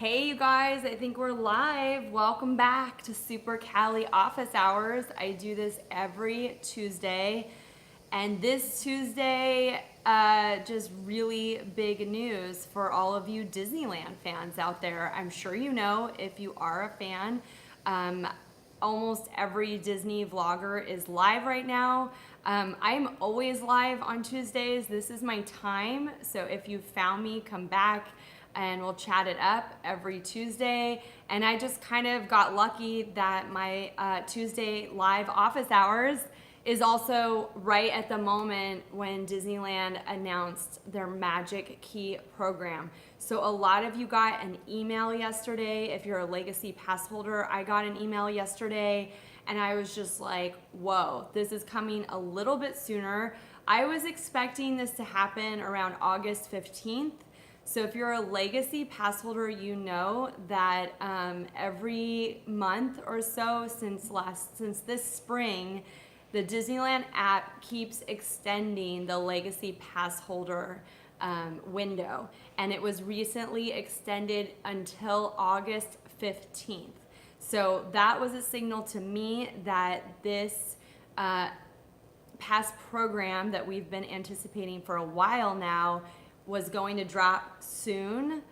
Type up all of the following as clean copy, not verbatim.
Hey you guys, I think we're live. Welcome back to Super Cali Office Hours. I do this every Tuesday. And this Tuesday, just really big news for all of you Disneyland fans out there. I'm sure you know if you are a fan. Almost every Disney vlogger is live right now. I'm always live on Tuesdays. This is my time. So if you found me, come back and we'll chat it up every Tuesday. And I just kind of got lucky that my Tuesday live office hours is also right at the moment when Disneyland announced their Magic Key program. So a lot of you got an email yesterday. If you're a Legacy Pass holder, I got an email yesterday and I was just like, whoa, this is coming a little bit sooner. I was expecting this to happen around August 15th. So if you're a Legacy Pass holder, you know that every month or so since this spring, the Disneyland app keeps extending the Legacy Pass holder window. And it was recently extended until August 15th. So that was a signal to me that this pass program that we've been anticipating for a while now was going to drop soon.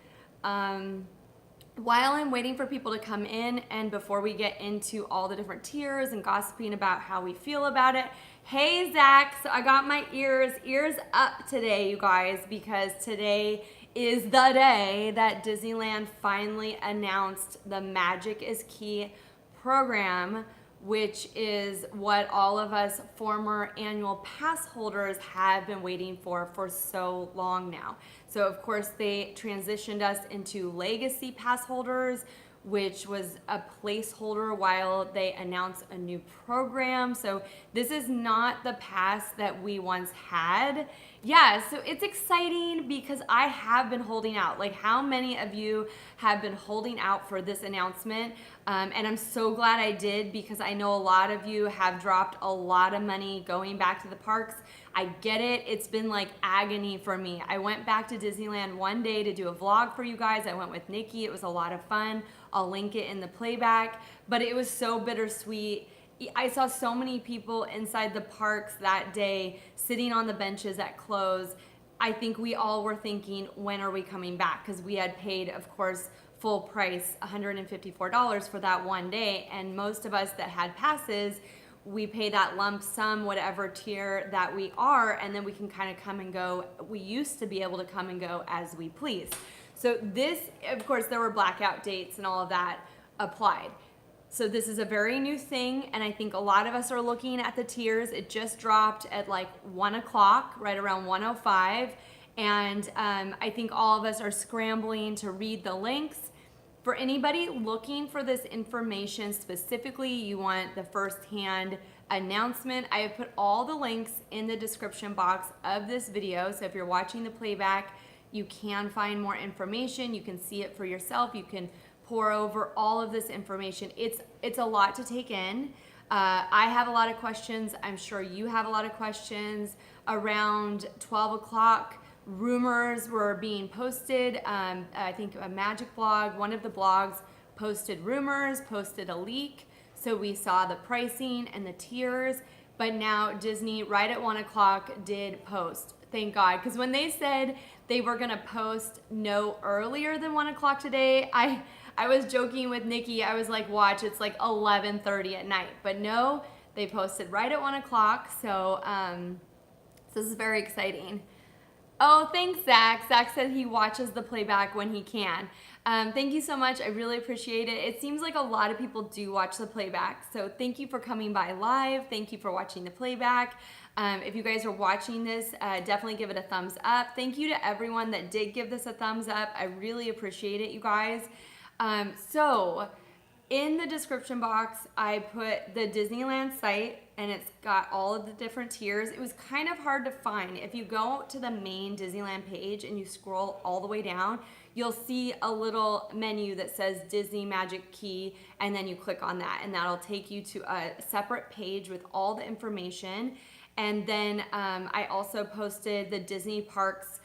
While I'm waiting for people to come in and before we get into all the different tiers and gossiping about how we feel about it, hey Zach, so I got my ears up today, you guys, because today is the day that Disneyland finally announced the Magic is Key program, which is what all of us former annual pass holders have been waiting for so long now. So of course they transitioned us into Legacy Pass holders, which was a placeholder while they announced a new program. So this is not the pass that we once had. Yeah, so it's exciting because I have been holding out. Like, how many of you have been holding out for this announcement? And I'm so glad I did, because I know a lot of you have dropped a lot of money going back to the parks. I get it. It's been like agony for me. I went back to Disneyland one day to do a vlog for you guys. I went with Nicki. It was a lot of fun. I'll link it in the playback, but it was so bittersweet. I saw so many people inside the parks that day sitting on the benches at close. I think we all were thinking, when are we coming back? Because we had paid, of course, full price, $154 for that one day. And most of us that had passes, we pay that lump sum, whatever tier that we are, and then we can kind of come and go. We used to be able to come and go as we please. So this, of course, there were blackout dates and all of that applied. So this is a very new thing, and I think a lot of us are looking at the tiers. It just dropped at like 1 o'clock, right around 1:05, and I think all of us are scrambling to read the links. For anybody looking for this information specifically, you want the first-hand announcement, I have put all the links in the description box of this video. So if you're watching the playback, you can find more information. You can see it for yourself. You can pour over all of this information. It's a lot to take in. I have a lot of questions. I'm sure you have a lot of questions. Around 12 o'clock, rumors were being posted. I think a Magic blog, one of the blogs posted rumors, posted a leak. So we saw the pricing and the tiers, but now Disney right at 1 o'clock did post. Thank God, because when they said they were gonna post no earlier than 1 o'clock today, I was joking with Nicki. I was like, watch, it's like 11:30 at night. But no, they posted right at 1 o'clock. So this is very exciting. Oh, thanks, Zach. Zach said he watches the playback when he can. Thank you so much. I really appreciate it. It seems like a lot of people do watch the playback. So thank you for coming by live. Thank you for watching the playback. If you guys are watching this, definitely give it a thumbs up. Thank you to everyone that did give this a thumbs up. I really appreciate it, you guys. So in the description box, I put the Disneyland site, and it's got all of the different tiers. It was kind of hard to find. If you go to the main Disneyland page and you scroll all the way down, you'll see a little menu that says Disney Magic Key, and then you click on that, and that'll take you to a separate page with all the information. And then I also posted the Disney Parks,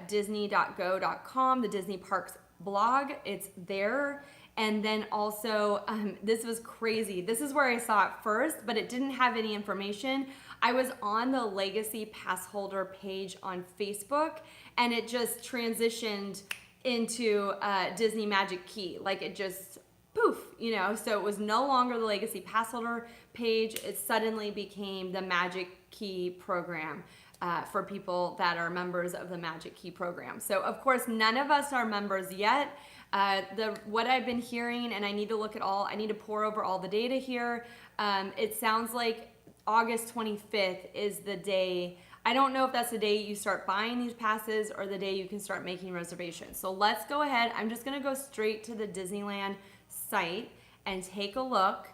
disney.go.com, the Disney Parks blog. It's there. And then also, this was crazy. This is where I saw it first, but it didn't have any information. I was on the Legacy Pass Holder page on Facebook, and it just transitioned into Disney Magic Key. Like it just poof, you know, so it was no longer the Legacy Pass Holder page. It suddenly became the Magic Key program for people that are members of the Magic Key program. So of course, none of us are members yet. What I've been hearing, and I need to look at all, I need to pour over all the data here. It sounds like August 25th is the day. I don't know if that's the day you start buying these passes or the day you can start making reservations. So let's go ahead. I'm just gonna go straight to the Disneyland site and take a look.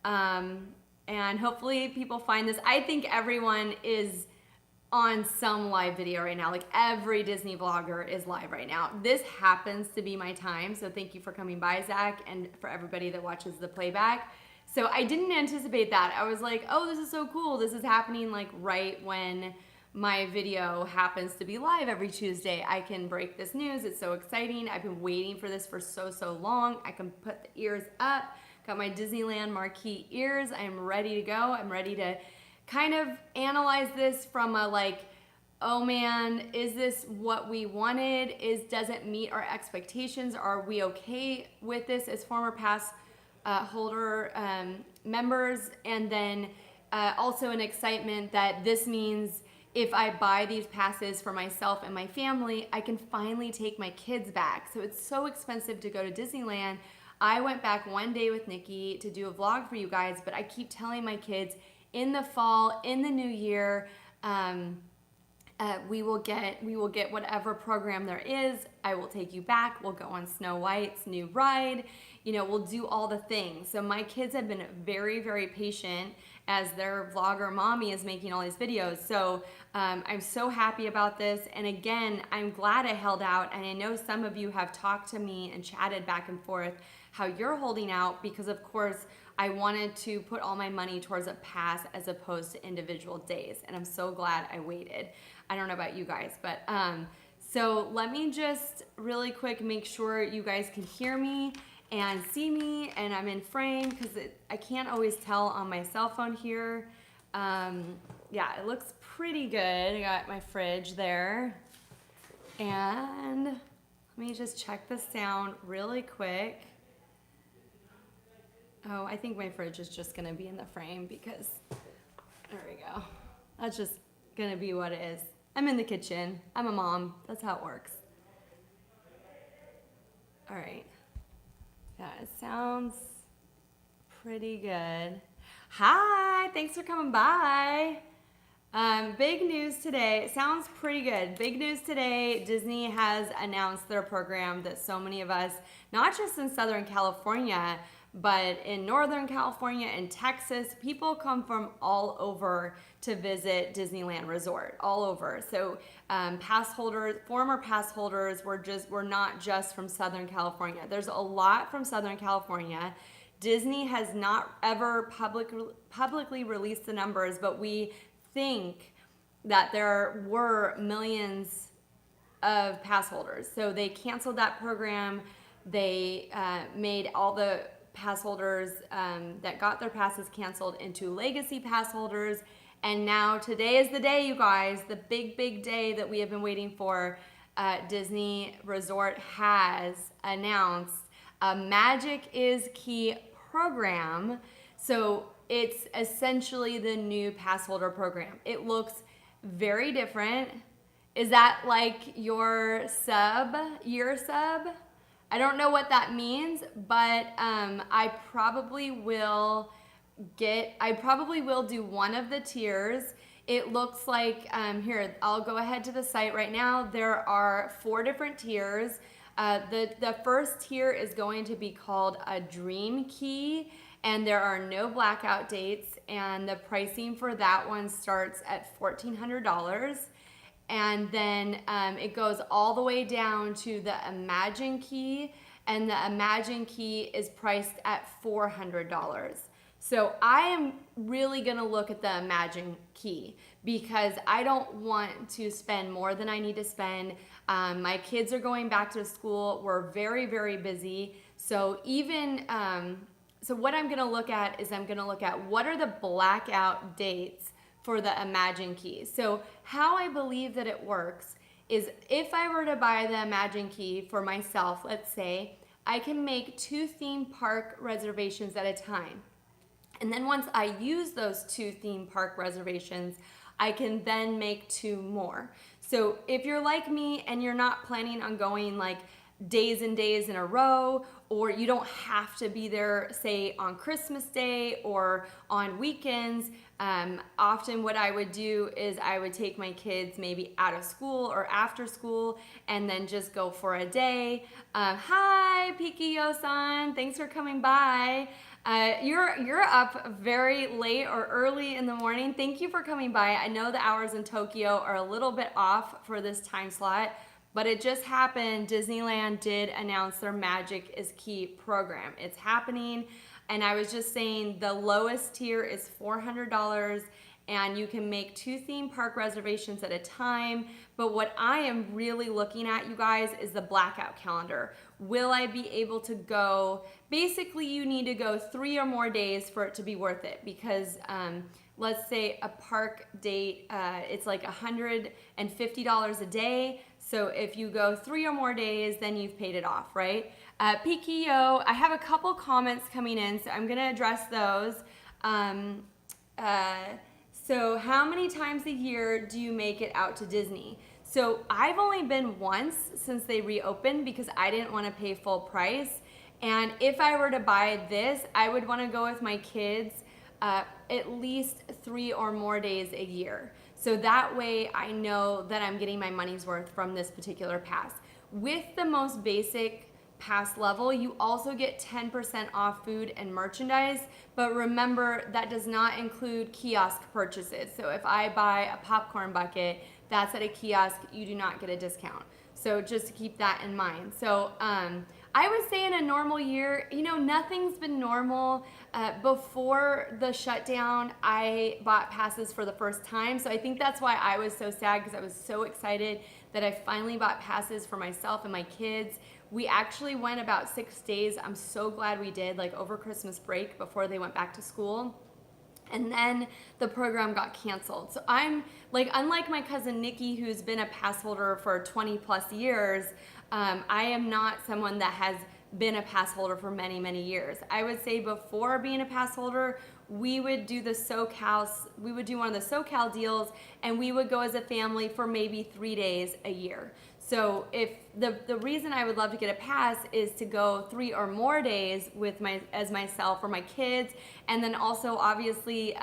And hopefully people find this. I think everyone is on some live video right now. Like every Disney vlogger is live right now. This happens to be my time. So thank you for coming by, Zach, and for everybody that watches the playback. So I didn't anticipate that. I was like, oh, this is so cool. This is happening like right when my video happens to be live every Tuesday. I can break this news. It's so exciting. I've been waiting for this for so long. I can put the ears up. Got my Disneyland marquee ears. I am ready to go. I'm ready to kind of analyze this from a like, oh man, is this what we wanted? Does it meet our expectations? Are we okay with this as former pass holder members? And then also an excitement that this means if I buy these passes for myself and my family, I can finally take my kids back. So it's so expensive to go to Disneyland. I went back one day with Nicki to do a vlog for you guys, but I keep telling my kids in the fall, in the new year, we will get whatever program there is. I will take you back. We'll go on Snow White's new ride. You know, we'll do all the things. So my kids have been very patient as their vlogger mommy is making all these videos. So I'm so happy about this. And again, I'm glad I held out. And I know some of you have talked to me and chatted back and forth how you're holding out because of course I wanted to put all my money towards a pass as opposed to individual days. And I'm so glad I waited. I don't know about you guys, but so let me just really quick make sure you guys can hear me and see me and I'm in frame because I can't always tell on my cell phone here. Yeah, it looks pretty good. I got my fridge there. And let me just check the sound really quick. Oh, I think my fridge is just gonna be in the frame because, there we go. That's just gonna be what it is. I'm in the kitchen. I'm a mom. That's how it works. All right. Yeah, it sounds pretty good. Hi, thanks for coming by. Big news today. It sounds pretty good. Big news today. Disney has announced their program that so many of us, not just in Southern California, but in Northern California and Texas, people come from all over to visit Disneyland Resort, all over. So pass holders, former pass holders were not just from Southern California. There's a lot from Southern California. Disney has not ever publicly released the numbers, but we think that there were millions of pass holders. So they canceled that program. They made all the pass holders that got their passes canceled into legacy pass holders. And now today is the day, you guys, the big day that we have been waiting for. Disney Resort has announced a Magic is Key program. So it's essentially the new pass holder program. It looks very different. Is that like your sub? I don't know what that means, but I probably will do one of the tiers. It looks like, here, I'll go ahead to the site right now. There are 4 different tiers. The first tier is going to be called a Dream Key, and there are no blackout dates, and the pricing for that one starts at $1,400. And then it goes all the way down to the Imagine Key, and the Imagine Key is priced at $400. So I am really gonna look at the Imagine Key because I don't want to spend more than I need to spend. My kids are going back to school. We're very, very busy. So even, so what I'm gonna look at is I'm gonna look at what are the blackout dates for the Imagine Key. So how I believe that it works is if I were to buy the Imagine Key for myself, let's say, I can make 2 theme park reservations at a time. And then once I use those 2 theme park reservations, I can then make 2 more. So if you're like me and you're not planning on going like days and days in a row, or you don't have to be there, say on Christmas Day or on weekends, often what I would do is I would take my kids maybe out of school or after school and then just go for a day. Hi, Pikiyo-san, thanks for coming by. You're up very late or early in the morning. Thank you for coming by. I know the hours in Tokyo are a little bit off for this time slot, but it just happened. Disneyland did announce their Magic is Key program. It's happening, and I was just saying the lowest tier is $400, and you can make 2 theme park reservations at a time. But what I am really looking at, you guys, is the blackout calendar. Will I be able to go? Basically, you need to go 3 or more days for it to be worth it, because let's say a park date, it's like $150 a day. So if you go 3 or more days, then you've paid it off, right? Pikiyo, I have a couple comments coming in, so I'm gonna address those. So how many times a year do you make it out to Disney? So I've only been once since they reopened because I didn't want to pay full price. And if I were to buy this, I would want to go with my kids at least 3 or more days a year. So that way I know that I'm getting my money's worth from this particular pass. With the most basic pass level, you also get 10% off food and merchandise, but remember that does not include kiosk purchases. So if I buy a popcorn bucket that's at a kiosk, you do not get a discount. So just keep that in mind. So I would say in a normal year, you know, nothing's been normal. Before the shutdown, I bought passes for the first time. So I think that's why I was so sad, because I was so excited that I finally bought passes for myself and my kids. We actually went about 6 days. I'm so glad we did, like over Christmas break before they went back to school. And then the program got canceled. So I'm like, unlike my cousin Nicki, who's been a pass holder for 20 plus years, I am not someone that has been a pass holder for many, many years. I would say before being a pass holder, we would do one of the SoCal deals, and we would go as a family for maybe 3 days a year. So if the reason I would love to get a pass is to go 3 or more days with myself or my kids, and then also obviously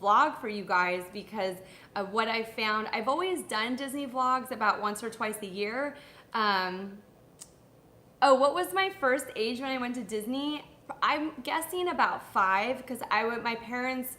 vlog for you guys, because of what I found. I've always done Disney vlogs about once or twice a year. Oh, what was my first age when I went to Disney? I'm guessing about 5, because my parents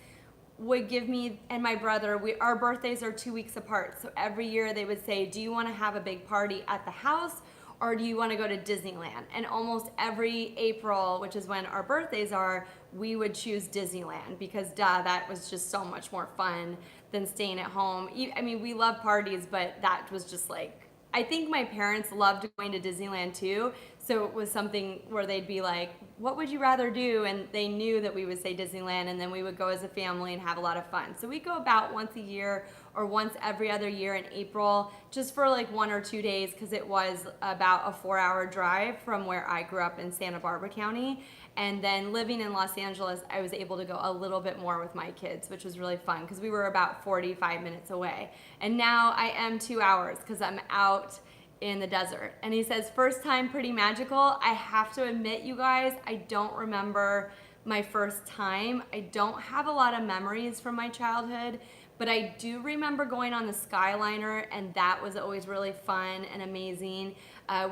would give me and my brother, our birthdays are 2 weeks apart. So every year they would say, do you want to have a big party at the house, or do you want to go to Disneyland? And almost every April, which is when our birthdays are, we would choose Disneyland, because that was just so much more fun than staying at home. I mean, we love parties, but that was just like, I think my parents loved going to Disneyland too. So it was something where they'd be like, what would you rather do? And they knew that we would say Disneyland, and then we would go as a family and have a lot of fun. So we go about once a year or once every other year in April, just for like 1 or 2 days, because it was about a 4-hour drive from where I grew up in Santa Barbara County. And then living in Los Angeles, I was able to go a little bit more with my kids, which was really fun, because we were about 45 minutes away. And now I am 2 hours because I'm out in the desert. And he says, first time pretty magical. I have to admit, you guys, I don't remember my first time. I don't have a lot of memories from my childhood, but I do remember going on the Skyliner, and that was always really fun and amazing.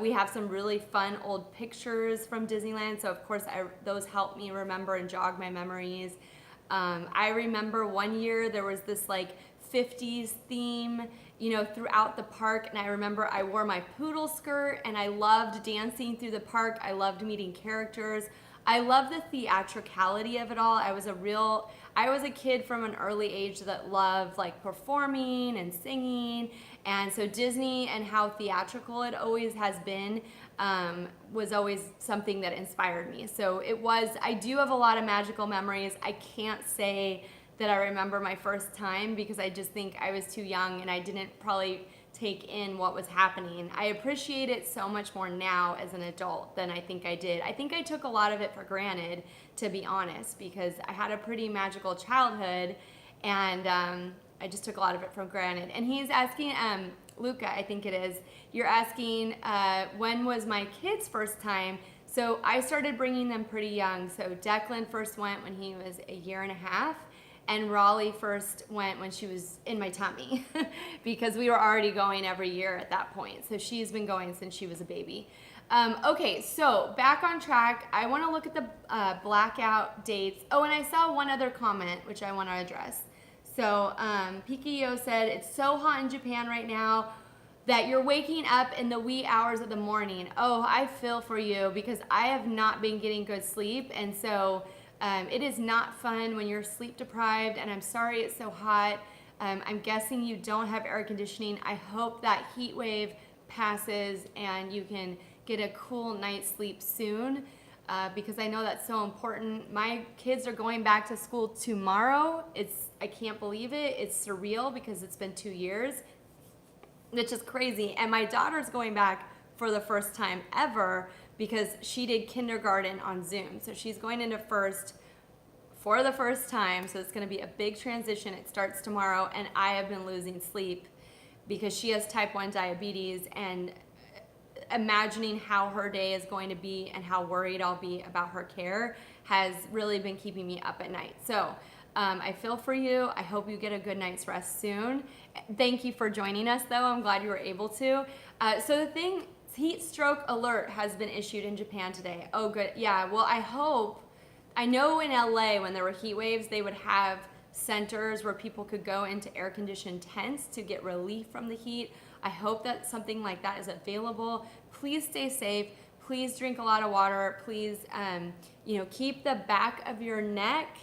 We have some really fun old pictures from Disneyland, so of course those help me remember and jog my memories. I remember one year there was this like 50s theme, you know, throughout the park, and I remember I wore my poodle skirt and I loved dancing through the park. I loved meeting characters. I love the theatricality of it all. I was a kid from an early age that loved like performing and singing. And so Disney and how theatrical it always has been was always something that inspired me. So I do have a lot of magical memories. I can't say that I remember my first time because I just think I was too young and I didn't probably take in what was happening. I appreciate it so much more now as an adult than I think I did. I think I took a lot of it for granted, to be honest, because I had a pretty magical childhood and I just took a lot of it for granted. And he's asking, Luca, I think it is, you're asking when was my kid's first time? So I started bringing them pretty young. So Declan first went when he was a year and a half. And Raleigh first went when she was in my tummy because we were already going every year at that point. So she's been going since she was a baby. Okay, so back on track. I want to look at the blackout dates. Oh, and I saw one other comment, which I want to address. So Pikiyo said, it's so hot in Japan right now that you're waking up in the wee hours of the morning. Oh, I feel for you because I have not been getting good sleep. And so it is not fun when you're sleep deprived, and I'm sorry it's so hot. I'm guessing you don't have air conditioning. I hope that heat wave passes and you can get a cool night's sleep soon because I know that's so important. My kids are going back to school tomorrow. I can't believe it. It's surreal because it's been 2 years. It's just crazy. And my daughter's going back for the first time ever because she did kindergarten on Zoom. So she's going into first for the first time. So it's going to be a big transition. It starts tomorrow, and I have been losing sleep because she has type 1 diabetes, and imagining how her day is going to be and how worried I'll be about her care has really been keeping me up at night. So I feel for you. I hope you get a good night's rest soon. Thank you for joining us, though. I'm glad you were able to. So the thing, heat stroke alert has been issued in Japan today. Oh, good. Yeah, well, I know in LA when there were heat waves, they would have centers where people could go into air-conditioned tents to get relief from the heat. I hope that something like that is available. Please stay safe. Please drink a lot of water. Please, keep the back of your neck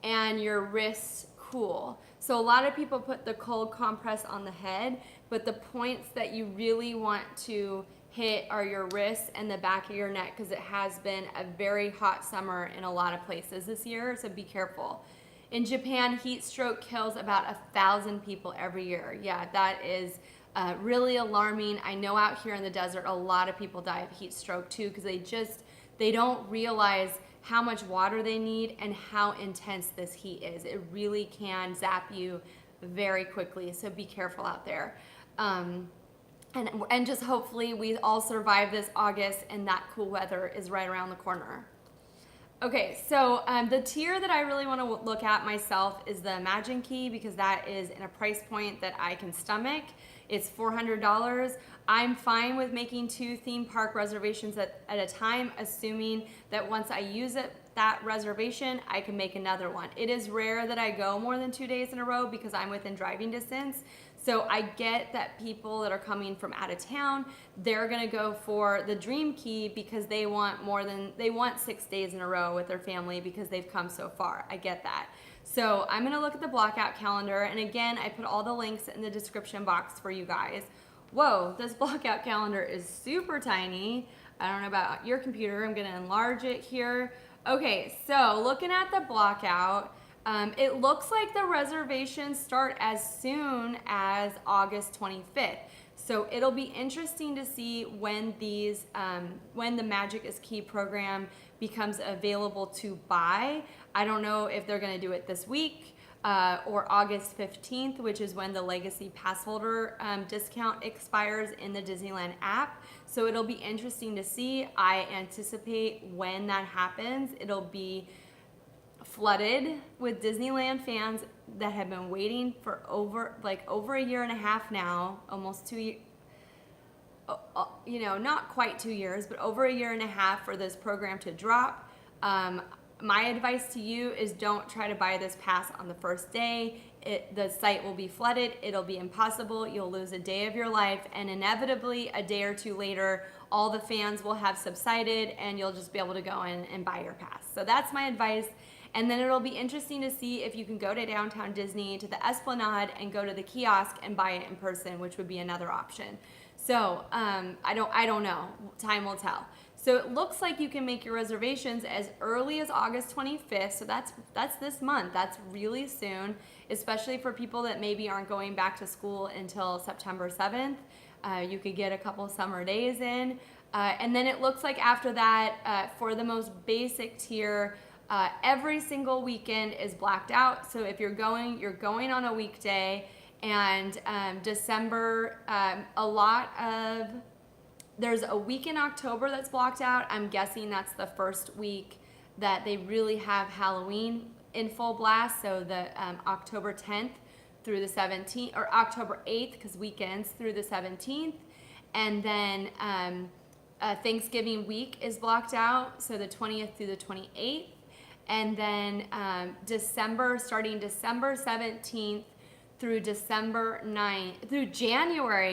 and your wrists cool. So a lot of people put the cold compress on the head, but the points that you really want to hit are your wrists and the back of your neck because it has been a very hot summer in a lot of places this year, so be careful. In Japan, heat stroke kills about 1,000 people every year. Yeah, that is really alarming. I know out here in the desert, a lot of people die of heat stroke too because they don't realize how much water they need and how intense this heat is. It really can zap you very quickly, so be careful out there. And just hopefully we all survive this August and that cool weather is right around the corner. Okay, so the tier that I really want to look at myself is the Enchant Key because that is in a price point that I can stomach. It's $400. I'm fine with making 2 theme park reservations at a time, assuming that once I use that reservation, I can make another one. It is rare that I go more than 2 days in a row because I'm within driving distance. So I get that people that are coming from out of town, they're gonna go for the Dream Key because they want 6 days in a row with their family because they've come so far. I get that. So I'm gonna look at the blockout calendar, and again, I put all the links in the description box for you guys. Whoa, this blockout calendar is super tiny. I don't know about your computer. I'm gonna enlarge it here. Okay, so looking at the blockout, it looks like the reservations start as soon as August 25th. So it'll be interesting to see when when the Magic is Key program becomes available to buy. I don't know if they're gonna do it this week or August 15th, which is when the Legacy Pass holder discount expires in the Disneyland app. So it'll be interesting to see. I anticipate when that happens, it'll be flooded with Disneyland fans that have been waiting for over a year and a half now, almost 2 years, not quite 2 years, but over a year and a half for this program to drop. my advice to you is don't try to buy this pass on the first day. The site will be flooded. It'll be impossible. You'll lose a day of your life, and inevitably a day or two later, all the fans will have subsided and you'll just be able to go in and buy your pass. So that's my advice. And then it'll be interesting to see if you can go to downtown Disney, to the Esplanade, and go to the kiosk and buy it in person, which would be another option. So I don't know. Time will tell. So it looks like you can make your reservations as early as August 25th. So that's this month. That's really soon, especially for people that maybe aren't going back to school until September 7th. You could get a couple summer days in. And then it looks like after that, for the most basic tier, every single weekend is blacked out. So if you're going on a weekday. And December, there's a week in October that's blocked out. I'm guessing that's the first week that they really have Halloween in full blast. So the October 10th through the 17th, or October 8th, because weekends, through the 17th. And then Thanksgiving week is blocked out, so the 20th through the 28th. And then starting December 17th, through January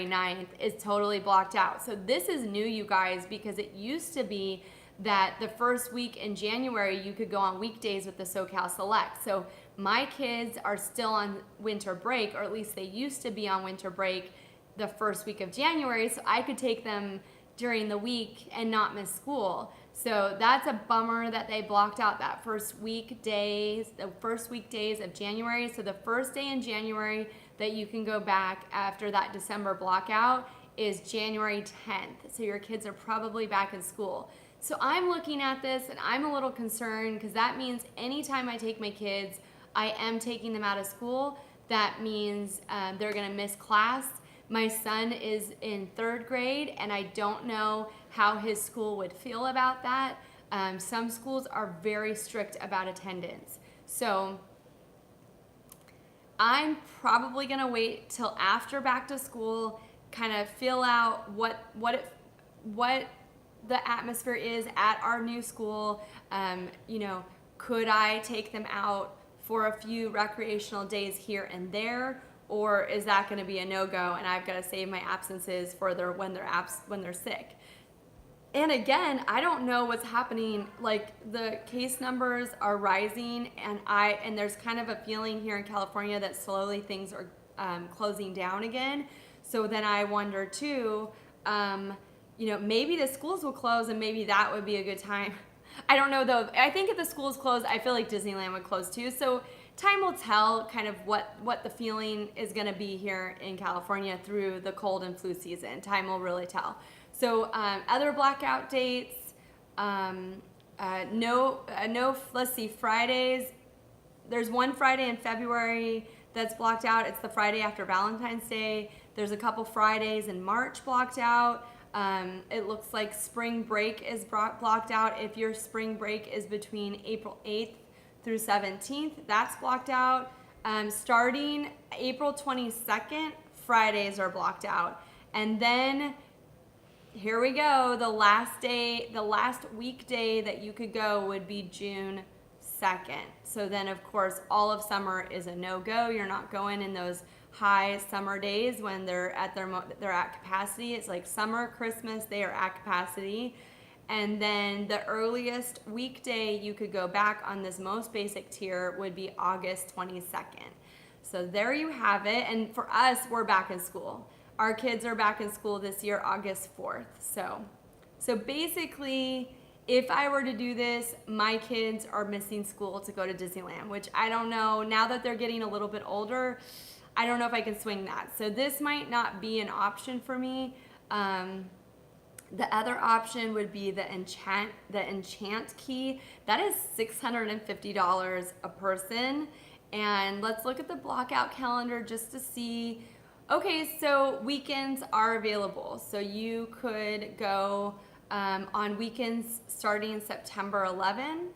9th is totally blocked out. So this is new, you guys, because it used to be that the first week in January you could go on weekdays with the SoCal Select. So my kids are still on winter break, or at least they used to be on winter break the first week of January, so I could take them during the week and not miss school. So that's a bummer that they blocked out that the first weekdays of January. So the first day in January that you can go back after that December blockout is January 10th. So your kids are probably back in school. So I'm looking at this and I'm a little concerned, because that means anytime I take my kids, I am taking them out of school. That means they're gonna miss class. My son is in 3rd grade, and I don't know how his school would feel about that. Some schools are very strict about attendance. So I'm probably gonna wait till after back to school, kind of feel out what the atmosphere is at our new school. Could I take them out for a few recreational days here and there? Or is that going to be a no-go, and I've got to save my absences for when they're sick? And again, I don't know what's happening. Like, the case numbers are rising, and there's kind of a feeling here in California that slowly things are closing down again. So then I wonder too, maybe the schools will close, and maybe that would be a good time. I don't know though. I think if the schools close, I feel like Disneyland would close too. So time will tell kind of what the feeling is going to be here in California through the cold and flu season. Time will really tell. So other blackout dates, let's see, Fridays. There's one Friday in February that's blocked out. It's the Friday after Valentine's Day. There's a couple Fridays in March blocked out. It looks like spring break is blocked out. If your spring break is between April 8th through 17th, that's blocked out. Starting April 22nd, Fridays are blocked out. And then here we go, the last weekday that you could go would be June 2nd. So then of course all of summer is a no-go. You're not going in those high summer days when they're at capacity. It's like summer, Christmas, they are at capacity. And then the earliest weekday you could go back on this most basic tier would be August 22nd. So there you have it. And for us, we're back in school. Our kids are back in school this year, August 4th. So basically, if I were to do this, my kids are missing school to go to Disneyland, which I don't know. Now that they're getting a little bit older, I don't know if I can swing that. So this might not be an option for me. The other option would be the Enchant Key. That is $650 a person. And let's look at the blockout calendar just to see. Okay, so weekends are available. So you could go on weekends starting September 11.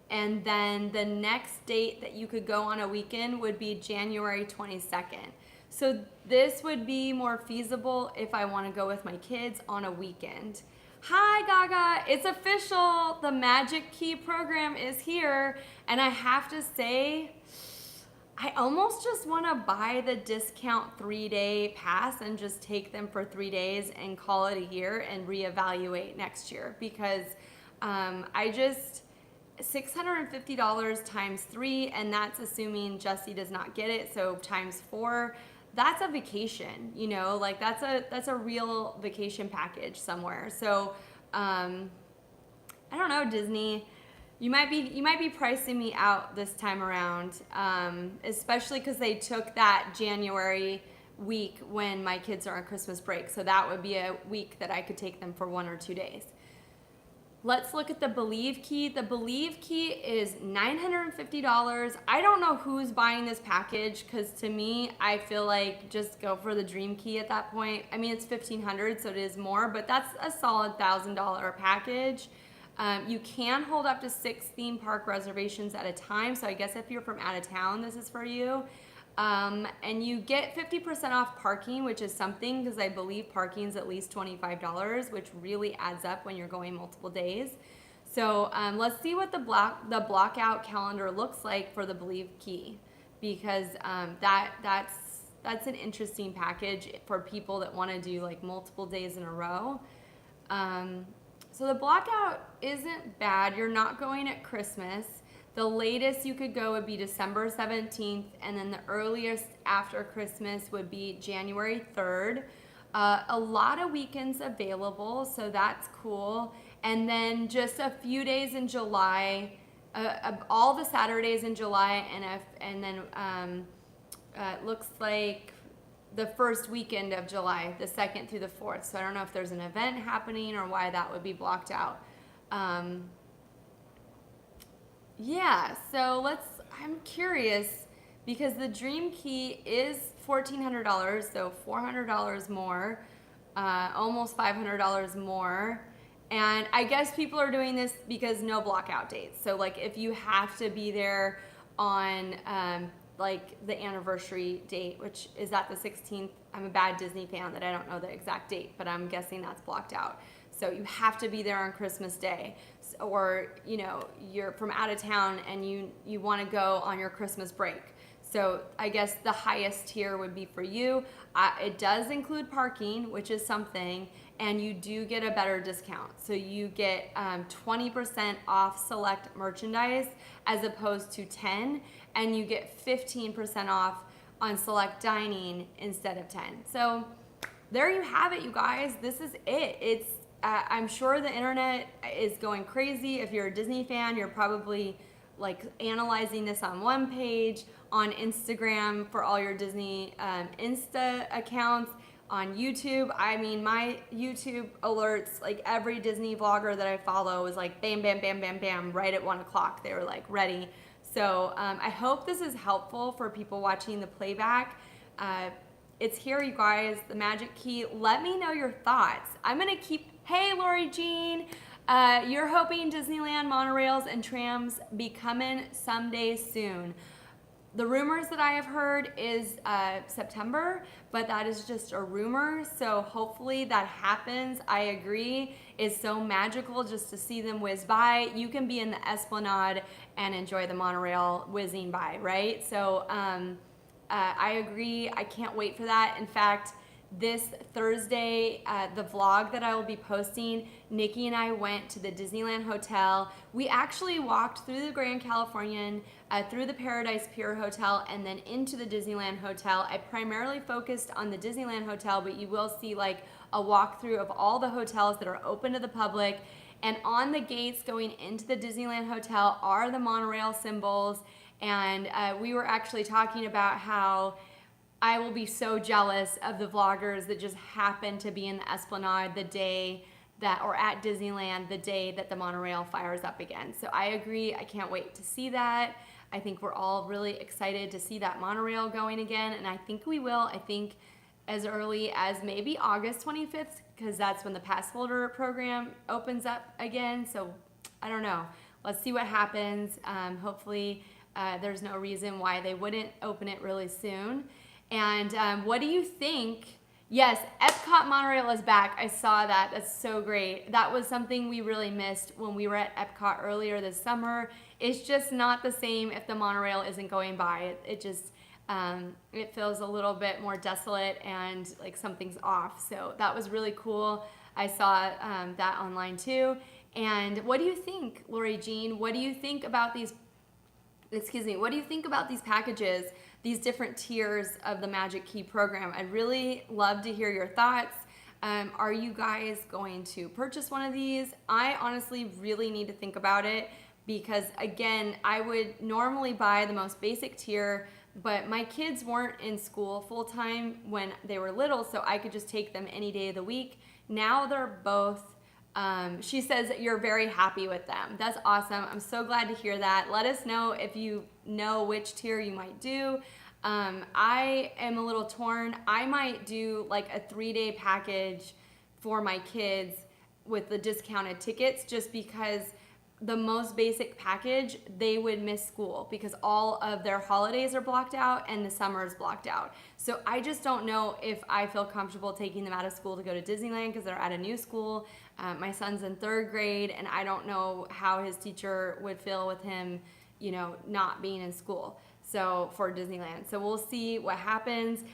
And then the next date that you could go on a weekend would be January 22nd. So this would be more feasible if I want to go with my kids on a weekend. Hi Gaga, it's official. The Magic Key program is here, and I have to say, I almost just want to buy the discount 3-day pass and just take them for 3 days and call it a year and reevaluate next year because I just $650 times 3, and that's assuming Jesse does not get it, so times 4. That's a vacation, you know, like that's a real vacation package somewhere. So I don't know, Disney. You might be pricing me out this time around, especially because they took that January week when my kids are on Christmas break. So that would be a week that I could take them for 1 or 2 days. Let's look at the Believe Key. The Believe Key is $950. I don't know who's buying this package because to me, I feel like just go for the Dream Key at that point. I mean, it's $1,500, so it is more, but that's a solid $1,000 package. You can hold up to 6 theme park reservations at a time, so I guess if you're from out of town, this is for you. And you get 50% off parking, which is something because I believe parking is at least $25, which really adds up when you're going multiple days. So let's see what the blockout calendar looks like for the Believe Key, because that's an interesting package for people that want to do like multiple days in a row. So the blockout isn't bad. You're not going at Christmas. The latest you could go would be December 17th, and then the earliest after Christmas would be January 3rd. A lot of weekends available, so that's cool. And then just a few days in July, all the Saturdays in July, and then it looks like the first weekend of July, the 2nd through the 4th. So I don't know if there's an event happening or why that would be blocked out. Yeah, so I'm curious because the Dream Key is $1,400, so $400 more, almost $500 more. And I guess people are doing this because no blockout dates. So like if you have to be there on like the anniversary date, which is at the 16th. I'm a bad Disney fan that I don't know the exact date, but I'm guessing that's blocked out. So you have to be there on Christmas Day, or you know you're from out of town and you want to go on your Christmas break. So I guess the highest tier would be for you. It does include parking, which is something, and you do get a better discount. So you get 20% off select merchandise as opposed to 10, and you get 15% off on select dining instead of 10. So there you have it, you guys. This is it. I'm sure the internet is going crazy. If you're a Disney fan, you're probably like analyzing this on one page, on Instagram for all your Disney Insta accounts, on YouTube. I mean, my YouTube alerts, like every Disney vlogger that I follow is like bam, bam, bam, bam, bam, right at 1 o'clock. They were like ready. So I hope this is helpful for people watching the playback. It's here, you guys, the Magic Key. Let me know your thoughts. I'm gonna keep, hey, Lori Jean, you're hoping Disneyland monorails and trams be coming someday soon. The rumors that I have heard is September, but that is just a rumor, so hopefully that happens. I agree. It's so magical just to see them whiz by. You can be in the Esplanade and enjoy the monorail whizzing by, right? So I agree. I can't wait for that. In fact, this Thursday, the vlog that I will be posting, Nicki and I went to the Disneyland Hotel. We actually walked through the Grand Californian, through the Paradise Pier Hotel, and then into the Disneyland Hotel. I primarily focused on the Disneyland Hotel, but you will see like a walkthrough of all the hotels that are open to the public. And on the gates going into the Disneyland Hotel are the monorail symbols. And we were actually talking about how I will be so jealous of the vloggers that just happen to be in the Esplanade the day that, or at Disneyland the day that the monorail fires up again. So I agree. I can't wait to see that. I think we're all really excited to see that monorail going again, and I think we will. I think as early as maybe August 25th, because that's when the pass holder program opens up again. So I don't know. Let's see what happens. Hopefully there's no reason why they wouldn't open it really soon. And what do you think Yes, Epcot monorail is back. I saw that. That's so great. That was something we really missed when we were at Epcot earlier this summer. It's just not the same if the monorail isn't going by. It just it feels a little bit more desolate and like something's off. So that was really cool. I saw that online too. And what do you think, Lori Jean? What do you think about these? Excuse me. What do you think about these packages? These different tiers of the Magic Key program. I'd really love to hear your thoughts. Are you guys going to purchase one of these? I honestly really need to think about it because, again, I would normally buy the most basic tier, but my kids weren't in school full time when they were little, so I could just take them any day of the week. Now they're both. She says you're very happy with them. That's awesome. I'm so glad to hear that. Let us know if you know which tier you might do. I am a little torn. I might do like a 3-day package for my kids with the discounted tickets just because the most basic package, they would miss school because all of their holidays are blocked out and the summer is blocked out. So I just don't know if I feel comfortable taking them out of school to go to Disneyland because they're at a new school. My son's in 3rd grade and I don't know how his teacher would feel with him, you know, not being in school. So for Disneyland. So we'll see what happens.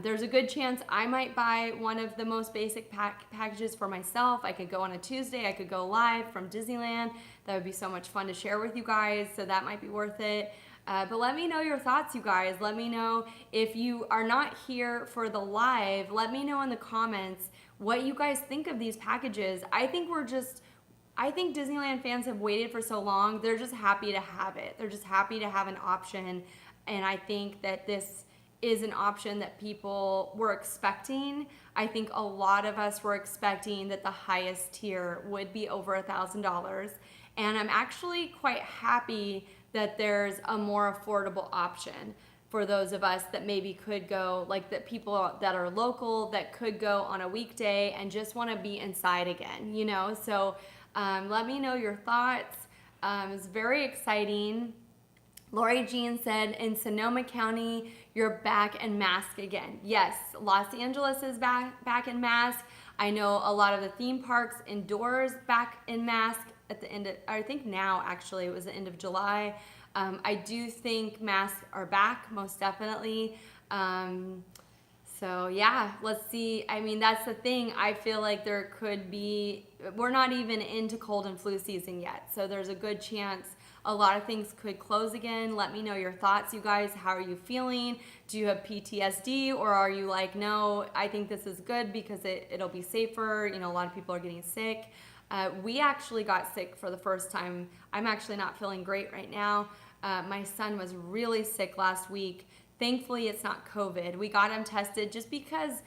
There's a good chance I might buy one of the most basic packages for myself. I could go on a Tuesday. I could go live from Disneyland. That would be so much fun to share with you guys. So that might be worth it. But let me know your thoughts, you guys. Let me know if you are not here for the live. Let me know in the comments what you guys think of these packages. I think Disneyland fans have waited for so long. They're just happy to have it. They're just happy to have an option. And I think that this is an option that people were expecting. I think a lot of us were expecting that the highest tier would be over $1,000. And I'm actually quite happy that there's a more affordable option for those of us that maybe could go, like that people that are local that could go on a weekday and just want to be inside again, you know? So let me know your thoughts. It's very exciting. Lori Jean said, in Sonoma County, you're back in mask again. Yes, Los Angeles is back in mask. I know a lot of the theme parks indoors back in mask at the end of, I think now actually, it was the end of July. I do think masks are back, most definitely. So yeah, let's see. I mean, that's the thing. I feel like there could be, we're not even into cold and flu season yet. So there's a good chance a lot of things could close again. Let me know your thoughts, you guys. How are you feeling? Do you have PTSD or are you like, no, I think this is good because it'll be safer. You know, a lot of people are getting sick. We actually got sick for the first time. I'm actually not feeling great right now. My son was really sick last week. Thankfully, it's not COVID. We got him tested just because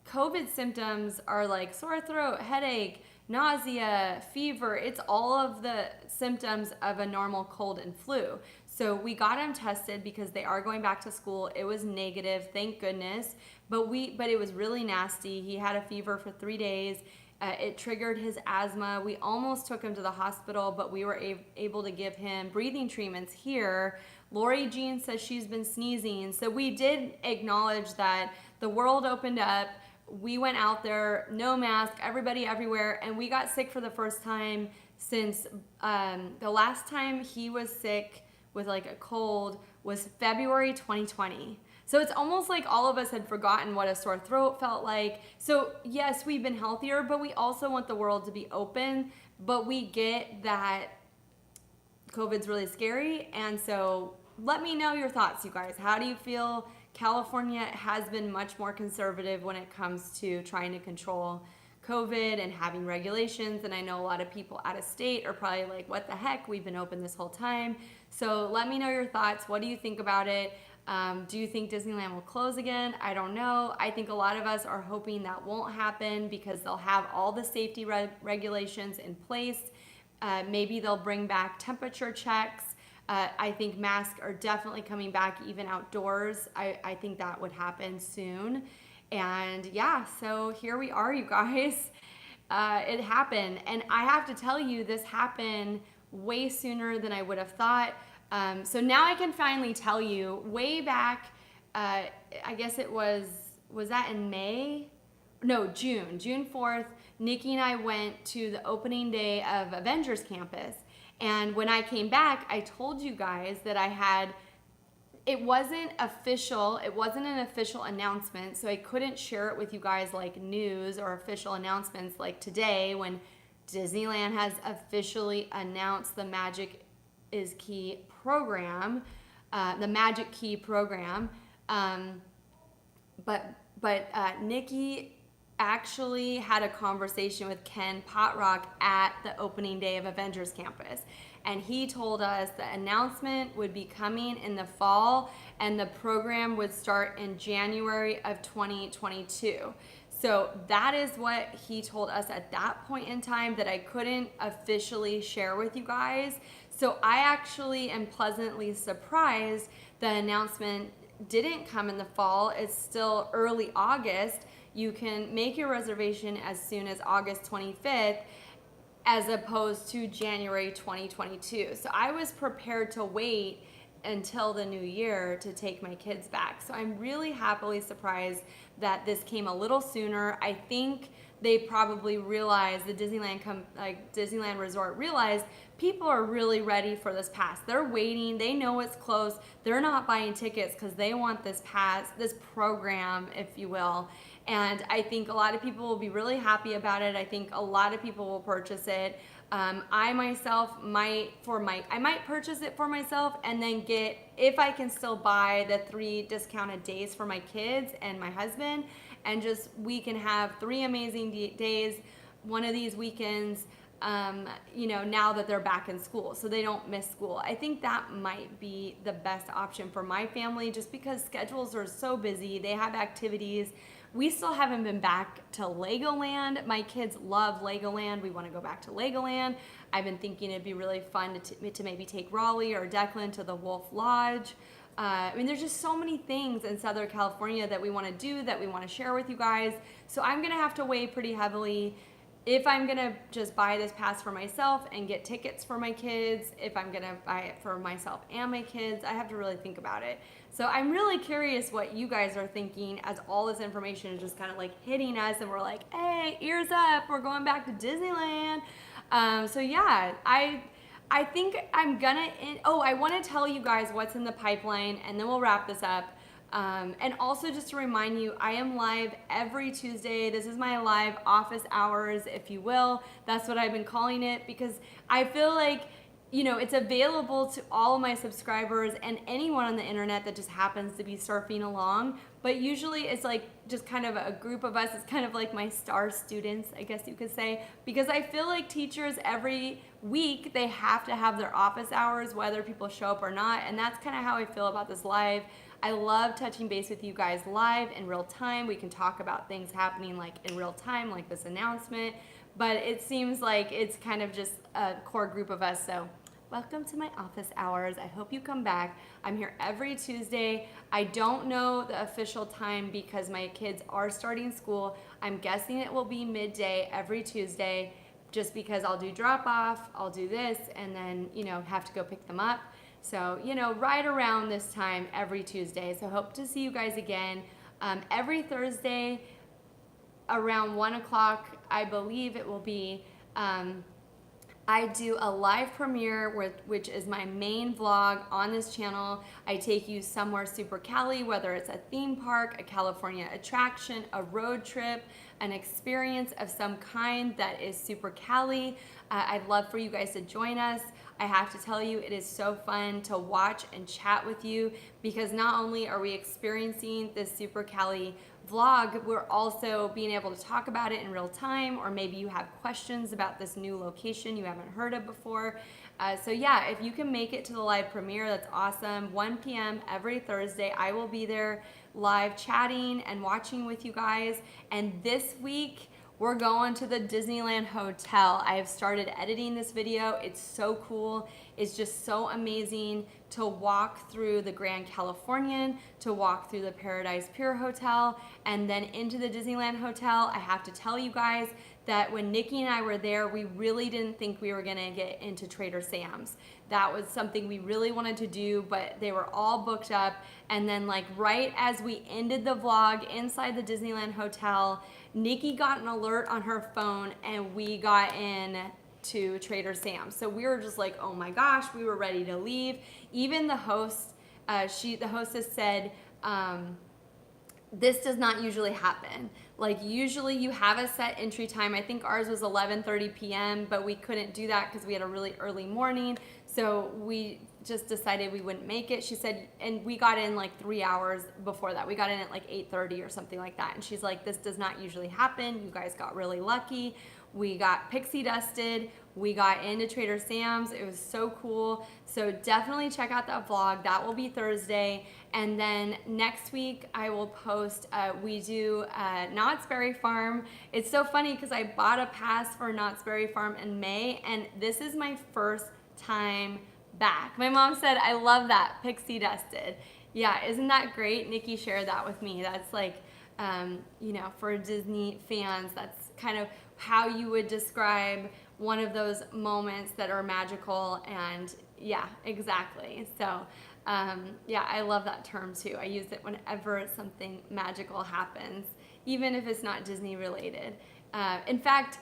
COVID symptoms are like sore throat, headache, nausea, fever. It's all of the symptoms of a normal cold and flu. So we got him tested because they are going back to school. It was negative, thank goodness. But it was really nasty. He had a fever for 3 days. It triggered his asthma. We almost took him to the hospital, but we were able to give him breathing treatments here. Lori Jean says she's been sneezing. So we did acknowledge that the world opened up. We went out there, no mask, everybody everywhere, and we got sick for the first time since the last time he was sick with like a cold was February 2020. So it's almost like all of us had forgotten what a sore throat felt like. So yes, we've been healthier, but we also want the world to be open. But we get that COVID's really scary. And so let me know your thoughts, you guys. How do you feel? California has been much more conservative when it comes to trying to control COVID and having regulations. And I know a lot of people out of state are probably like, what the heck? We've been open this whole time. So let me know your thoughts. What do you think about it? Do you think Disneyland will close again? I don't know. I think a lot of us are hoping that won't happen because they'll have all the safety regulations in place. Maybe they'll bring back temperature checks. I think masks are definitely coming back even outdoors. I think that would happen soon. And yeah, so here we are, you guys. It happened. And I have to tell you, this happened way sooner than I would have thought. So now I can finally tell you, way back, I guess it was that in May? no, June 4th, Nicki and I went to the opening day of Avengers Campus. And when I came back, I told you guys that I had, it wasn't official, it wasn't an official announcement, so I couldn't share it with you guys like news or official announcements like today when Disneyland has officially announced the Magic is Key program, the Magic Key program. But Nicki actually had a conversation with Ken Potrock at the opening day of Avengers Campus. And he told us the announcement would be coming in the fall and the program would start in January of 2022. So that is what he told us at that point in time that I couldn't officially share with you guys. So I actually am pleasantly surprised the announcement didn't come in the fall. It's still early August. You can make your reservation as soon as August 25th as opposed to January 2022. So I was prepared to wait until the new year to take my kids back. So I'm really happily surprised that this came a little sooner. I think they probably realized, the Disneyland Resort realized people are really ready for this pass. They're waiting, they know it's close. They're not buying tickets because they want this pass, this program, if you will. And I think a lot of people will be really happy about it. I think a lot of people will purchase it. I myself I might purchase it for myself and then get, if I can still buy the 3 discounted days for my kids and my husband, and just we can have 3 amazing days one of these weekends, now that they're back in school, so they don't miss school. I think that might be the best option for my family, just because schedules are so busy. They have activities. We still haven't been back to Legoland. My kids love Legoland. We want to go back to Legoland. I've been thinking it'd be really fun to maybe take Raleigh or Declan to the Wolf Lodge. There's just so many things in Southern California that we want to do, that we want to share with you guys. So I'm going to have to weigh pretty heavily if I'm going to just buy this pass for myself and get tickets for my kids, if I'm going to buy it for myself and my kids. I have to really think about it. So I'm really curious what you guys are thinking as all this information is just kind of like hitting us and we're like, hey, ears up, we're going back to Disneyland. I think I'm gonna, I want to tell you guys what's in the pipeline and then we'll wrap this up. And also just to remind you, I am live every Tuesday. This is my live office hours, if you will. That's what I've been calling it, because I feel like, it's available to all of my subscribers and anyone on the internet that just happens to be surfing along. But usually it's like just kind of a group of us. It's kind of like my star students, I guess you could say, because I feel like teachers every week, they have to have their office hours, whether people show up or not. And that's kind of how I feel about this live. I love touching base with you guys live in real time. We can talk about things happening like in real time, like this announcement. But it seems like it's kind of just a core group of us. So welcome to my office hours. I hope you come back. I'm here every Tuesday. I don't know the official time because my kids are starting school. I'm guessing it will be midday every Tuesday, just because I'll do drop off, I'll do this, and then, have to go pick them up. So, right around this time every Tuesday. So hope to see you guys again. Every Thursday around 1 o'clock, I believe it will be, I do a live premiere, which is my main vlog on this channel. I take you somewhere Super Cali, whether it's a theme park, a California attraction, a road trip, an experience of some kind that is Super Cali. I'd love for you guys to join us. I have to tell you, it is so fun to watch and chat with you, because not only are we experiencing this Super Cali vlog, we're also being able to talk about it in real time, or maybe you have questions about this new location you haven't heard of before. If you can make it to the live premiere, that's awesome. 1 p.m. every Thursday, I will be there live chatting and watching with you guys. And this week, we're going to the Disneyland Hotel. I have started editing this video. It's so cool. It's just so amazing to walk through the Grand Californian, to walk through the Paradise Pier Hotel, and then into the Disneyland Hotel. I have to tell you guys, that when Nicki and I were there, we really didn't think we were gonna get into Trader Sam's. That was something we really wanted to do, but they were all booked up. And then like right as we ended the vlog inside the Disneyland hotel, Nicki got an alert on her phone and we got in to Trader Sam's. So we were just like, oh my gosh, we were ready to leave. Even the host, the hostess said, this does not usually happen. Like usually you have a set entry time. I think ours was 11:30 p.m., but we couldn't do that because we had a really early morning. So we just decided we wouldn't make it. She said, and we got in like 3 hours before that. We got in at like 8:30 or something like that. And she's like, this does not usually happen. You guys got really lucky. We got pixie dusted. We got into Trader Sam's. It was so cool. So definitely check out that vlog. That will be Thursday. And then next week I will post, we do Knott's Berry Farm. It's so funny because I bought a pass for Knott's Berry Farm in May, and this is my first time back. My mom said, I love that, pixie dusted. Yeah, isn't that great? Nicki shared that with me. That's like, you know, for Disney fans, that's kind of how you would describe one of those moments that are magical. And yeah, exactly. So yeah, I love that term too. I use it whenever something magical happens, even if it's not Disney related. In fact,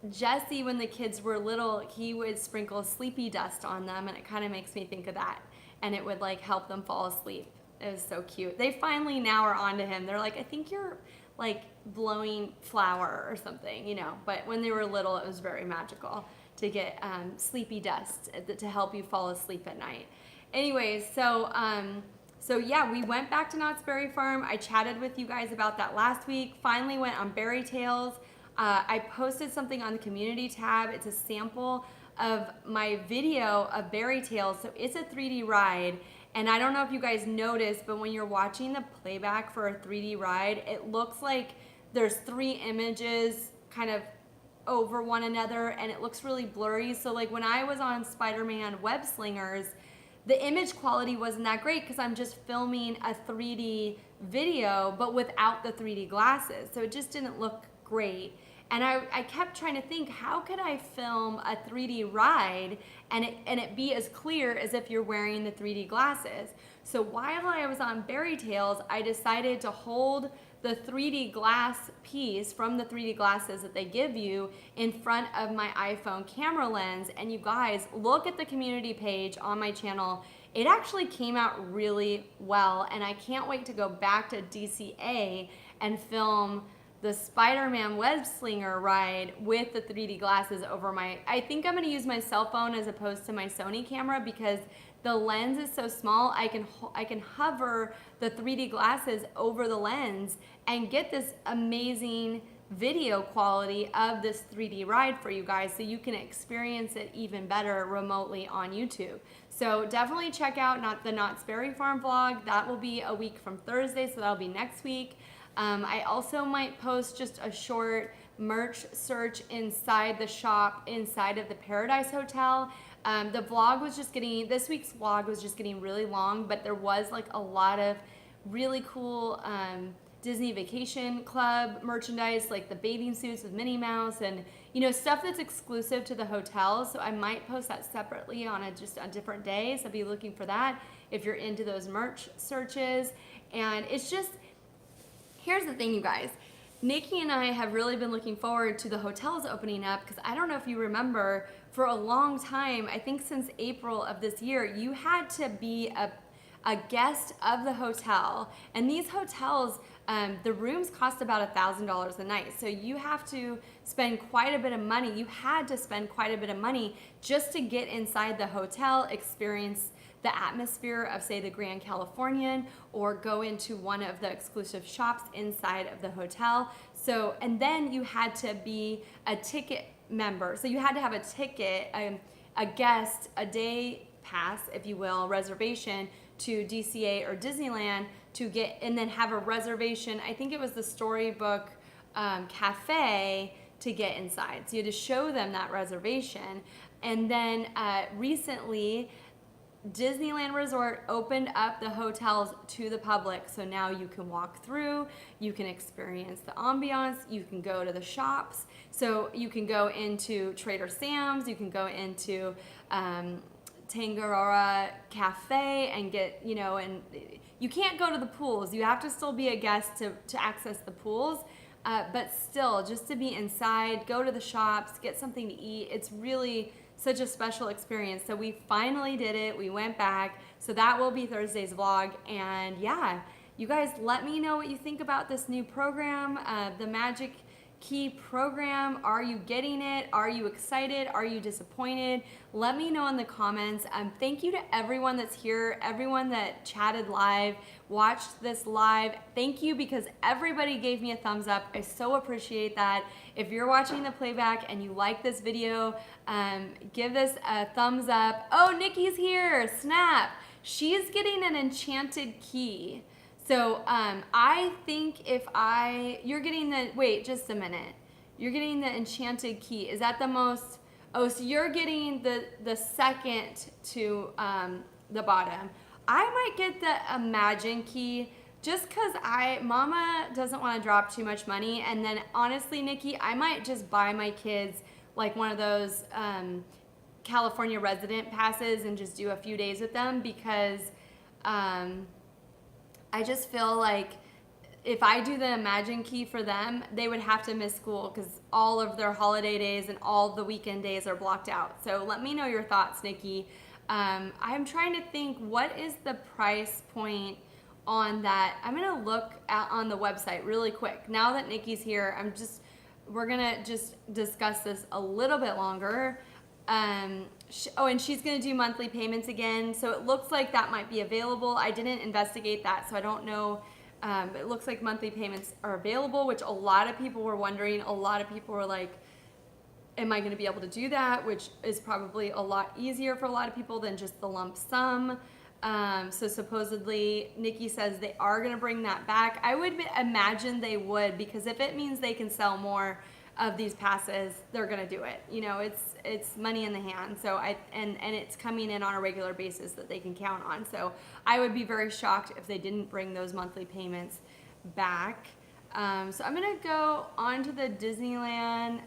Jesse, when the kids were little, he would sprinkle sleepy dust on them, and it kind of makes me think of that, and it would like help them fall asleep. It was so cute. They finally now are onto him. They're like, I think you're like blowing flour or something, you know, but when they were little, it was very magical to get sleepy dust to help you fall asleep at night. Anyways, so yeah, we went back to Knott's Berry Farm. I chatted with you guys about that last week. Finally went on Berry Tales. I posted something on the community tab. It's a sample of my video of Berry Tales. So it's a 3D ride. And I don't know if you guys noticed, but when you're watching the playback for a 3D ride, it looks like there's 3 images kind of over one another, and it looks really blurry. So like when I was on Spider-Man Web Slingers, the image quality wasn't that great because I'm just filming a 3D video, but without the 3D glasses. So it just didn't look great. And I kept trying to think, how could I film a 3D ride and it be as clear as if you're wearing the 3D glasses? So while I was on Berry Tales, I decided to hold the 3D glass piece from the 3D glasses that they give you in front of my iPhone camera lens. And you guys, look at the community page on my channel. It actually came out really well, and I can't wait to go back to DCA and film the Spider-Man Web Slinger ride with the 3D glasses over my, I think I'm gonna use my cell phone as opposed to my Sony camera because the lens is so small. I can hover the 3D glasses over the lens and get this amazing video quality of this 3D ride for you guys so you can experience it even better remotely on YouTube. So definitely check out the Knott's Berry Farm vlog. That will be a week from Thursday, so that'll be next week. I also might post just a short merch search inside the shop, inside of the Paradise Hotel. The vlog was just getting, this week's vlog was just getting really long, but there was like a lot of really cool Disney Vacation Club merchandise, like the bathing suits with Minnie Mouse and, you know, stuff that's exclusive to the hotel. So I might post that separately on just a different day. So be looking for that if you're into those merch searches. And it's just, here's the thing, you guys. Nicki and I have really been looking forward to the hotels opening up because I don't know if you remember, for a long time, I think since April of this year, you had to be a guest of the hotel. And these hotels, the rooms cost about $1,000 a night. So you have to spend quite a bit of money. You had to spend quite a bit of money just to get inside the hotel, experience the atmosphere of, say, the Grand Californian, or go into one of the exclusive shops inside of the hotel. So, and then you had to be a ticket member. So you had to have a ticket, a guest, a day pass, if you will, reservation to DCA or Disneyland to get, and then have a reservation. I think it was the Storybook Cafe to get inside. So you had to show them that reservation. And then recently, Disneyland Resort opened up the hotels to the public. So now you can walk through, you can experience the ambiance, you can go to the shops. So you can go into Trader Sam's, you can go into Tangaroa Cafe and get, you know, and you can't go to the pools. You have to still be a guest to access the pools. But still, just to be inside, go to the shops, get something to eat. It's really such a special experience. So we finally did it. We went back. So that will be Thursday's vlog. And yeah, you guys let me know what you think about this new program, the Magic Key program. Are you getting it? Are you excited? Are you disappointed? Let me know in the comments. Thank you to everyone that's here, everyone that chatted live, watched this live. Thank you, because everybody gave me a thumbs up. I so appreciate that. If you're watching the playback and you like this video, give this a thumbs up. Oh, Nicki's here, snap. She's getting an enchanted key. So I think you're getting the, wait, just a minute. You're getting the enchanted key. Is that the most, oh, so you're getting the second to the bottom. I might get the Imagine key just because Mama doesn't want to drop too much money. And then honestly, Nicki, I might just buy my kids like one of those California resident passes and just do a few days with them, because I just feel like if I do the Imagine Key for them, they would have to miss school because all of their holiday days and all the weekend days are blocked out. So let me know your thoughts, Nicki. I'm trying to think, what is the price point on that? I'm gonna look on the website really quick. Now that Nicki's here, we're gonna just discuss this a little bit longer. And she's going to do monthly payments again. So it looks like that might be available. I didn't investigate that, so I don't know. It looks like monthly payments are available, which a lot of people were wondering. A lot of people were like, am I going to be able to do that? Which is probably a lot easier for a lot of people than just the lump sum. So supposedly Nicki says they are going to bring that back. I would imagine they would, because if it means they can sell more of these passes, they're gonna do it. You know, it's money in the hand. So and it's coming in on a regular basis that they can count on. So I would be very shocked if they didn't bring those monthly payments back. So I'm gonna go onto the Disneyland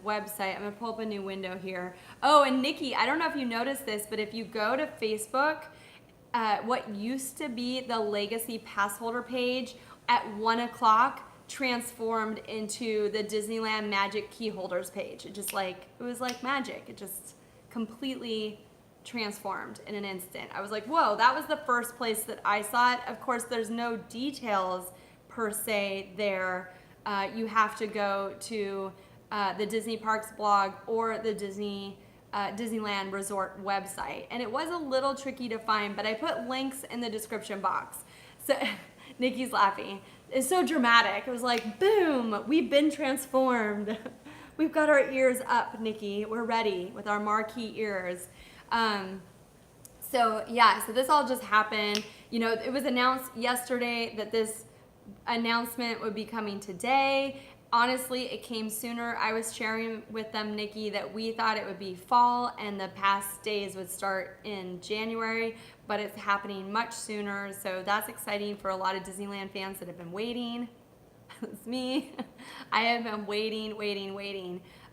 website. I'm gonna pull up a new window here. Oh, and Nicki, I don't know if you noticed this, but if you go to Facebook, what used to be the Legacy Pass Holder page at 1 o'clock transformed into the Disneyland Magic Key Holders page. It was like magic. It just completely transformed in an instant. I was like, whoa, that was the first place that I saw it. Of course, there's no details per se there. You have to go to the Disney Parks blog or the Disneyland Resort website. And it was a little tricky to find, but I put links in the description box. So Nicki's laughing. It's so dramatic. It was like, boom, we've been transformed. We've got our ears up, Nicki. We're ready with our marquee ears. So yeah, so this all just happened. You know, it was announced yesterday that this announcement would be coming today. Honestly, it came sooner. I was sharing with them, Nicki, that we thought it would be fall and the past days would start in January, but it's happening much sooner. So that's exciting for a lot of Disneyland fans that have been waiting. It's me. I have been waiting.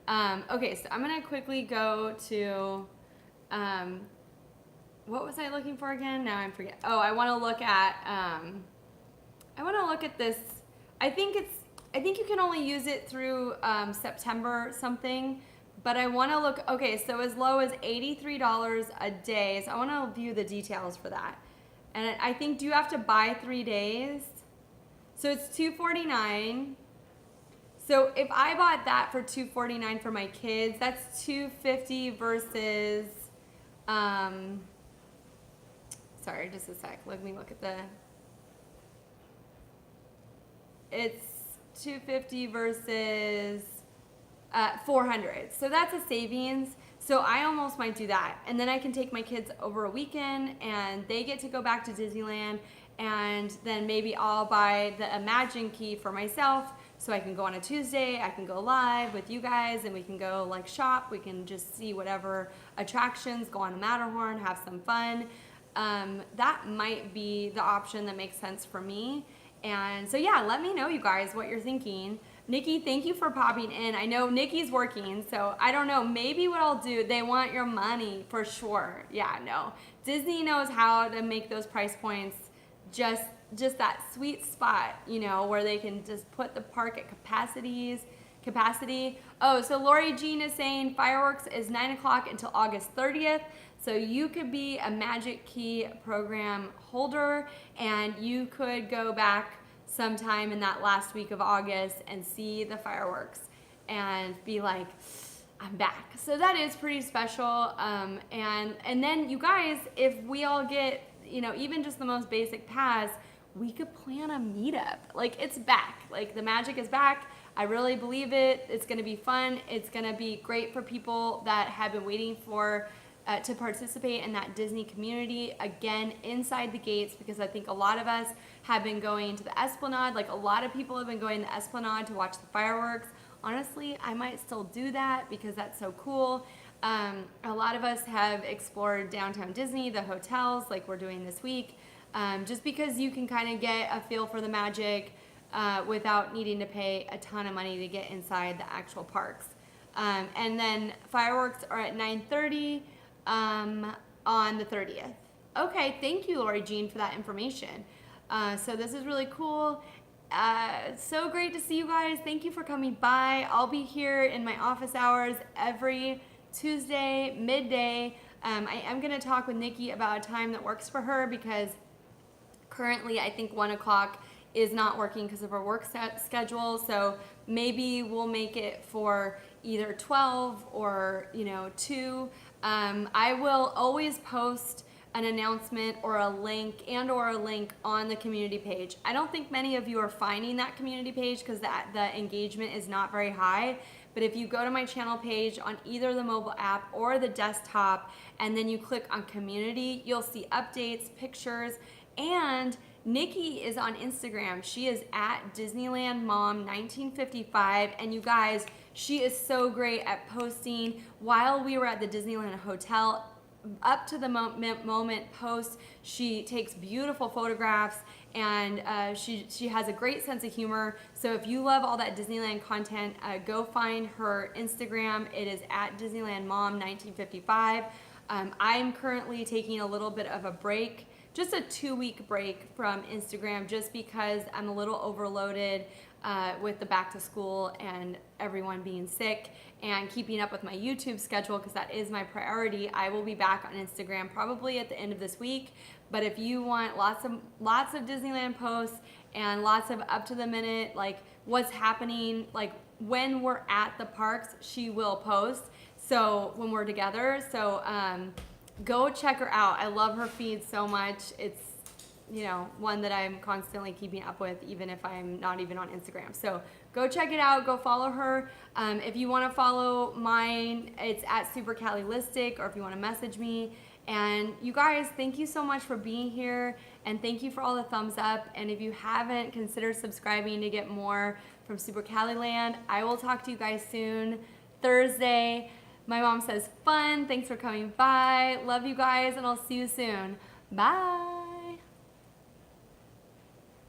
Okay, so I'm gonna quickly go to, what was I looking for again? Now I forget. Oh, I wanna look at this. I think you can only use it through September something, but I want to look, okay, so as low as $83 a day. So I want to view the details for that. And I think, do you have to buy 3 days? So it's $249. So if I bought that for $249 for my kids, that's $250 versus, sorry, just a sec. Let me look at it's $250 versus $400. So that's a savings. So I almost might do that. And then I can take my kids over a weekend and they get to go back to Disneyland, and then maybe I'll buy the Imagine Key for myself So I can go on a Tuesday, I can go live with you guys, and we can go like shop. We can just see whatever attractions, go on the Matterhorn, have some fun. That might be the option that makes sense for me. And so yeah, let me know, you guys, what you're thinking. Nicki, thank you for popping in. I know Nicki's working, so I don't know. Maybe what I'll do, they want your money for sure. Yeah, no. Disney knows how to make those price points just that sweet spot, you know, where they can just put the park at capacity. Oh, so Lori Jean is saying fireworks is 9 o'clock until August 30th. So you could be a Magic Key program holder and you could go back sometime in that last week of August and see the fireworks and be like, I'm back. So that is pretty special. And then you guys, if we all get, you know, even just the most basic pass, we could plan a meetup. Like, it's back. Like, the magic is back. I really believe it. It's going to be fun. It's going to be great for people that have been waiting for to participate in that Disney community again inside the gates, because I think a lot of us have been going to the Esplanade. Like, a lot of people have been going to the Esplanade to watch the fireworks. Honestly, I might still do that because that's so cool. A lot of us have explored downtown Disney, the hotels, like we're doing this week, just because you can kind of get a feel for the magic without needing to pay a ton of money to get inside the actual parks. And then fireworks are at 9:30 on the 30th. Okay, thank you, Lori Jean, for that information. So this is really cool. So great to see you guys. Thank you for coming by. I'll be here in my office hours every Tuesday, midday. I am going to talk with Nicki about a time that works for her, because currently I think 1 o'clock is not working because of her work schedule. So maybe we'll make it for either 12 or, 2. I will always post an announcement or a link on the community page. I don't think many of you are finding that community page because the engagement is not very high. But if you go to my channel page on either the mobile app or the desktop, and then you click on community, you'll see updates, pictures, and Nicki is on Instagram. She is at Disneyland Mom 1955, and you guys, she is so great at posting. While we were at the Disneyland Hotel, up to the moment post, she takes beautiful photographs, and she has a great sense of humor. So if you love all that Disneyland content, go find her Instagram. It is at Disneyland Mom 1955. I'm currently taking a little bit of a break, just a 2-week break from Instagram, just because I'm a little overloaded with the back to school and everyone being sick, and keeping up with my YouTube schedule, because that is my priority. I will be back on Instagram probably at the end of this week. But if you want lots of Disneyland posts and lots of up to the minute, like what's happening, like when we're at the parks, she will post. So when we're together, so go check her out. I love her feed so much. It's one that I'm constantly keeping up with, even if I'm not even on Instagram. So go check it out. Go follow her. If you want to follow mine, it's at Super Cali Land, or if you want to message me. And you guys, thank you so much for being here, and thank you for all the thumbs up. And if you haven't, consider subscribing to get more from Super Cali Land. I will talk to you guys soon, Thursday. My mom says fun. Thanks for coming by. Love you guys, and I'll see you soon. Bye.